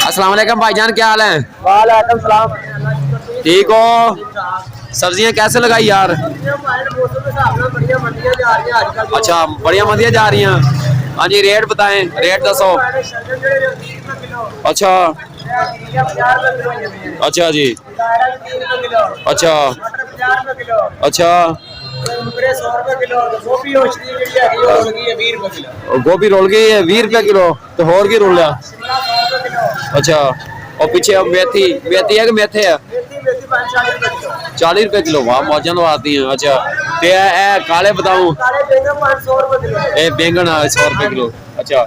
अस्सलाम वालेकुम भाईजान, क्या हाल है? वालेकुम सलाम। ठीक हो? सब्जियां कैसे लगाई यार? अच्छा, बढ़िया मंदियां जा रही हैं। हाँ जी, रेट बताएं, रेट दसो। अच्छा अच्छा जी, अच्छा अच्छा। गोभी रोल गई है 20 रुपए किलो, तो होर की रोल लिया। अच्छा, और पीछे अब मेथी मेथी है कि मेथे है? 40 रुपए किलो, वाह मौजा तो आती है। अच्छा, ते ए काले बताऊं? ए बैंगन 100 रुपए किलो। अच्छा,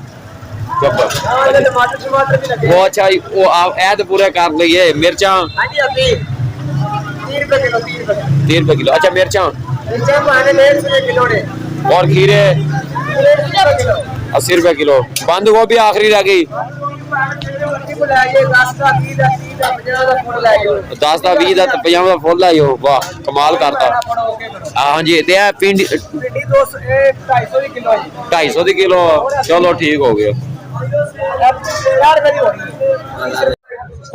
वो अच्छा वो आप ऐ तो पूरे कर लिए। मिर्चा 30 रुपए किलो। अच्छा, मिर्चा और खीरे 80 रुपए किलो। बंद गोभी आखिरी रह गई 10 का 20 का 50 का फुल लाई हो। वाह कमाल करता। हाँ जी, ते भिंडी 250 की किलो। चलो ठीक हो गया।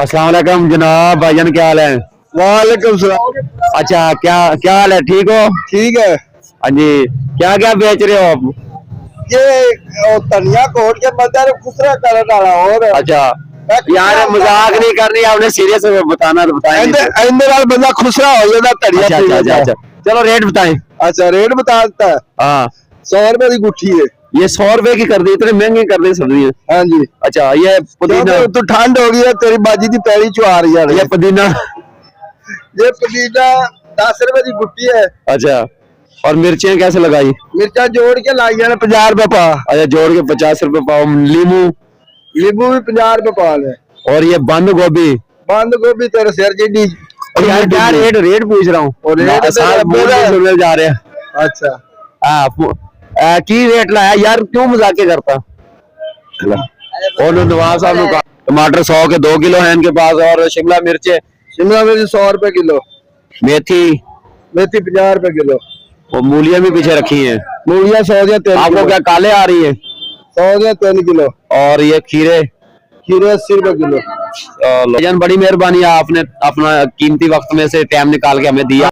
अस्सलाम वालेकुम जनाब, भाईजान क्या हाल है? वालेकुम सलाम। अच्छा, क्या क्या हाल है? ठीक हो? ठीक है। हाँ जी, क्या क्या बेच रहे हो आप? ये धनिया कोट के बंदर खुसरा कर डाला। और अच्छा यार, मजाक नहीं करनी, आपने सीरियस बताना तो बताएं। इंदर वाला बंदा खुसरा हो जाता धनिया। अच्छा अच्छा अच्छा अच्छा, चलो रेट बताएं। अच्छा, रेट बता देता है। हाँ, 100 रुपए की गुट्ठी है। ये 100 रुपए की कर दी, इतने महंगे कर दी सब्जी। हाँ जी। अच्छा, ये पुदीना तो ठंड हो गई है, तेरी बाजी की पैरी चुआ रही है। ये पुदीना 10 रुपए की गुट्ठी है। अच्छा, और मिर्चियाँ कैसे लगाई? मिर्चा जोड़ के लाई है 50 रुपए पा। अच्छा, जोड़ के 50 रुपए पाओ। नींबू नींबू भी 50 रुपए पा है। और ये बंद गोभी गोभी तेरे सिर जिड्डी। यार क्या रेट पूछ रहा हूँ। जा रहे हैं। अच्छा, की रेट लाया यार, क्यों मजाके करता? और नवाब साहब ने टमाटर 100 के 2 किलो है इनके पास। और शिमला मिर्च 100 रुपए किलो। मेथी 50 रुपए किलो। और मूलियां भी पीछे रखी हैं। मूलियां 100 या 3 आपको क्या काले आ रही है? 100 या 3 किलो। और ये खीरे 80 रुपए किलो। बड़ी मेहरबानी, आपने अपना कीमती वक्त में से टाइम निकाल के हमें दिया।